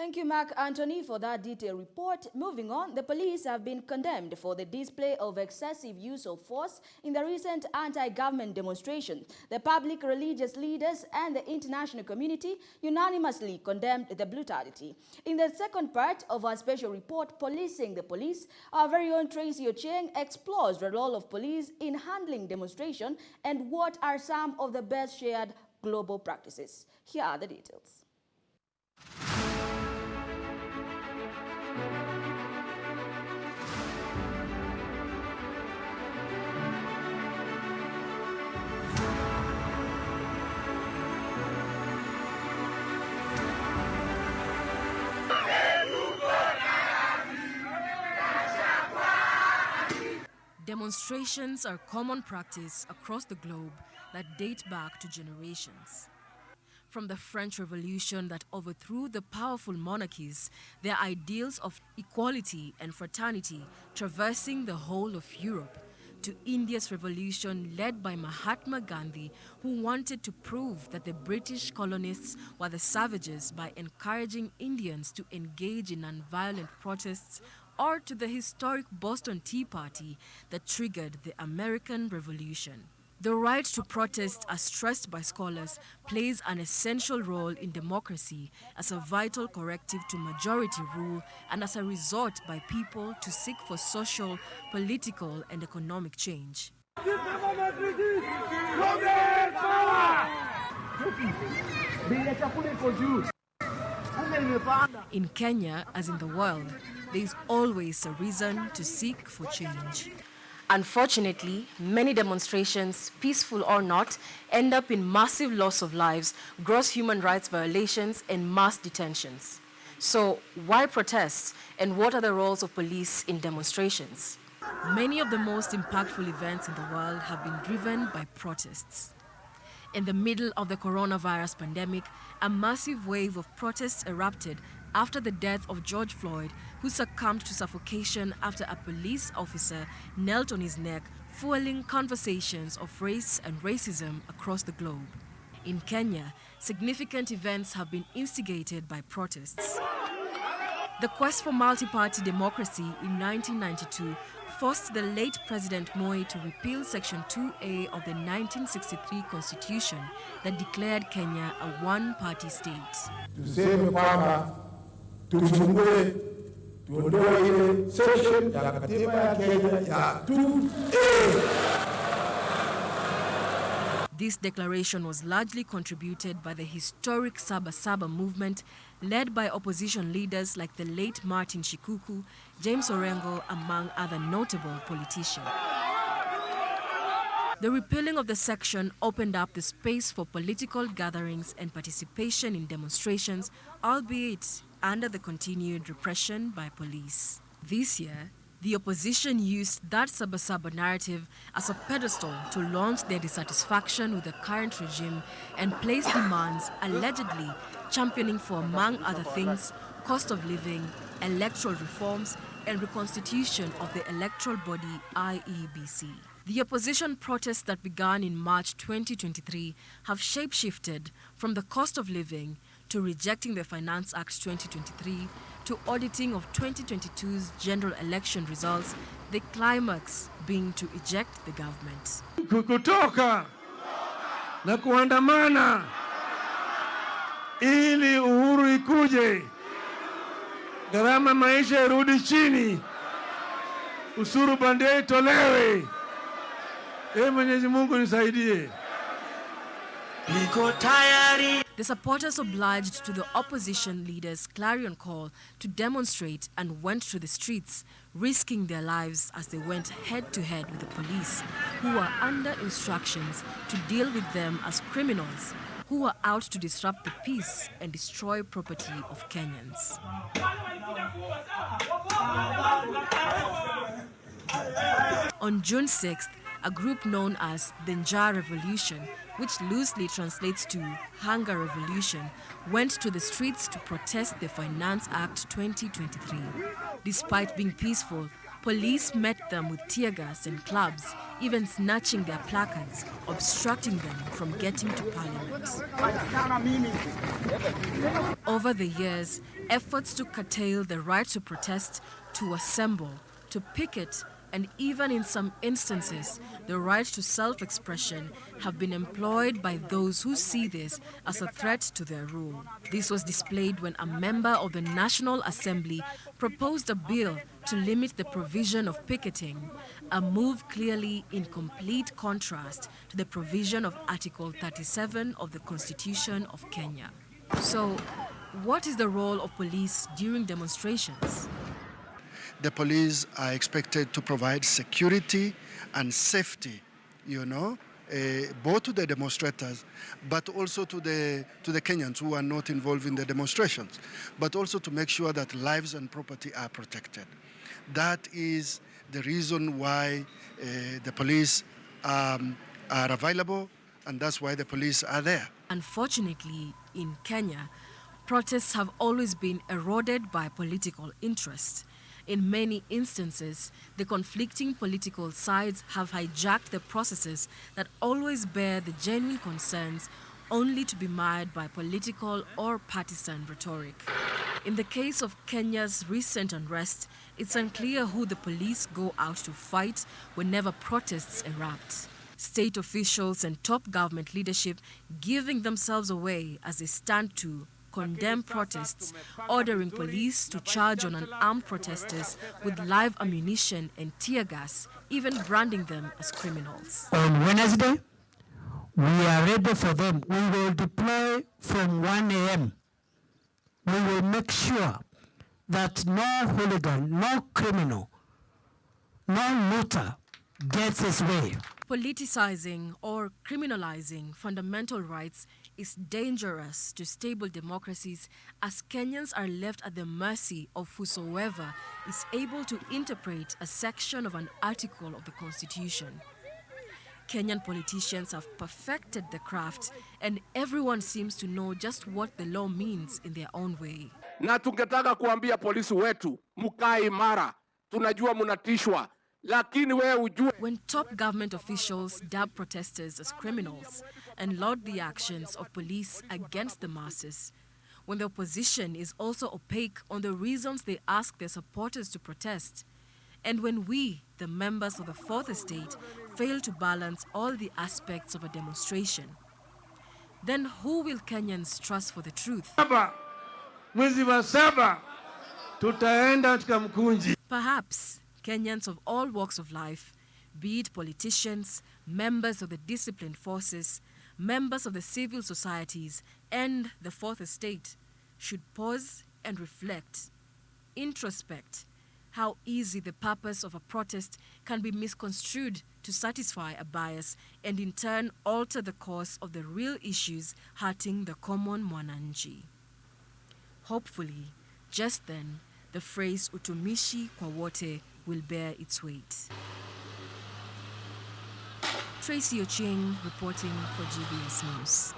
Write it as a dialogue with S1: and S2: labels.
S1: Thank you, Mark Anthony, for that detailed report. Moving on, the police have been condemned for the display of excessive use of force in the recent anti-government demonstration. The public, religious leaders and the international community unanimously condemned the brutality. In the second part of our special report, Policing the Police, our very own Tracy Ochieng explores the role of police in handling demonstration and what are some of the best shared global practices. Here are the details.
S2: Demonstrations are common practice across the globe that date back to generations. From the French Revolution that overthrew the powerful monarchies, their ideals of equality and fraternity traversing the whole of Europe, to India's revolution led by Mahatma Gandhi, who wanted to prove that the British colonists were the savages by encouraging Indians to engage in nonviolent protests, or to the historic Boston Tea Party that triggered the American Revolution. The right to protest, as stressed by scholars, plays an essential role in democracy as a vital corrective to majority rule and as a resort by people to seek for social, political, and economic change. In Kenya, as in the world, there is always a reason to seek for change. Unfortunately, many demonstrations, peaceful or not, end up in massive loss of lives, gross human rights violations, and mass detentions. So, why protests, and what are the roles of police in demonstrations? Many of the most impactful events in the world have been driven by protests. In the middle of the coronavirus pandemic, a massive wave of protests erupted after the death of George Floyd, who succumbed to suffocation after a police officer knelt on his neck, fueling conversations of race and racism across the globe. In Kenya, significant events have been instigated by protests. The quest for multi-party democracy in 1992 forced the late President Moi to repeal Section 2A of the 1963 Constitution that declared Kenya a one-party state.
S3: Tuseme kwamba tufungue tuondoe ile section ya katiba ya Kenya ya 2A.
S2: This declaration was largely contributed by the historic Saba movement, led by opposition leaders like the late Martin Shikuku, James Orengo, among other notable politicians. The repealing of the section opened up the space for political gatherings and participation in demonstrations, albeit under the continued repression by police. This year, the opposition used that Saba narrative as a pedestal to launch their dissatisfaction with the current regime and place demands allegedly championing for, among other things, cost of living, electoral reforms, and reconstitution of the electoral body IEBC. The opposition protests that began in March 2023 have shape-shifted from the cost of living to rejecting the Finance Act 2023 to auditing of 2022's general election results, the climax being to eject the government.
S4: Kutoka na kuandamana ili uhuru ikuje, gharama maisha irudi chini, usuru bandia itolewe. Mwenyezi Mungu nisaidie.
S2: The supporters obliged to the opposition leaders' clarion call to demonstrate and went to the streets, risking their lives as they went head-to-head with the police, who were under instructions to deal with them as criminals who were out to disrupt the peace and destroy property of Kenyans. On June 6th, a group known as the Njaa Revolution, which loosely translates to Hunger Revolution, went to the streets to protest the Finance Act 2023. Despite being peaceful, Police met them with tear gas and clubs, even snatching their placards, obstructing them from getting to Parliament. Over the years, efforts to curtail the right to protest, to assemble, to picket, and even in some instances, the right to self-expression have been employed by those who see this as a threat to their rule. This was displayed when a member of the National Assembly proposed a bill to limit the provision of picketing, a move clearly in complete contrast to the provision of Article 37 of the Constitution of Kenya. So, what is the role of police during demonstrations?
S5: The police are expected to provide security and safety, both to the demonstrators, but also to the Kenyans who are not involved in the demonstrations, but also to make sure that lives and property are protected. That is the reason why the police are available, and that's why the police are there.
S2: Unfortunately, in Kenya, protests have always been eroded by political interest. In many instances, the conflicting political sides have hijacked the processes that always bear the genuine concerns, only to be mired by political or partisan rhetoric. In the case of Kenya's recent unrest, it's unclear who the police go out to fight whenever protests erupt. State officials and top government leadership giving themselves away as they stand to condemn protests, ordering police to charge on unarmed protesters with live ammunition and tear gas, even branding them as criminals.
S6: On Wednesday, we are ready for them. We will deploy from 1 a.m. We will make sure that no hooligan, no criminal, no looter gets his way.
S2: Politicizing or criminalizing fundamental rights is dangerous to stable democracies, as Kenyans are left at the mercy of whosoever is able to interpret a section of an article of the Constitution. Kenyan politicians have perfected the craft, and everyone seems to know just what the law means in their own way.
S7: Na tungetaka kuambia polisi wetu, mukae imara, tunajua munatishwa.
S2: When top government officials dub protesters as criminals and laud the actions of police against the masses, when the opposition is also opaque on the reasons they ask their supporters to protest, and when we, the members of the Fourth Estate, fail to balance all the aspects of a demonstration, then who will Kenyans trust for the truth?
S4: Mwezi wa 7 tutaenda tukamkunji.
S2: Perhaps Kenyans of all walks of life, be it politicians, members of the disciplined forces, members of the civil societies, and the Fourth Estate, should pause and reflect, introspect, how easy the purpose of a protest can be misconstrued to satisfy a bias and in turn alter the course of the real issues hurting the common mwananchi. Hopefully, just then, the phrase utumishi kwa wote will bear its weight. Tracy Ochieng reporting for GBS News.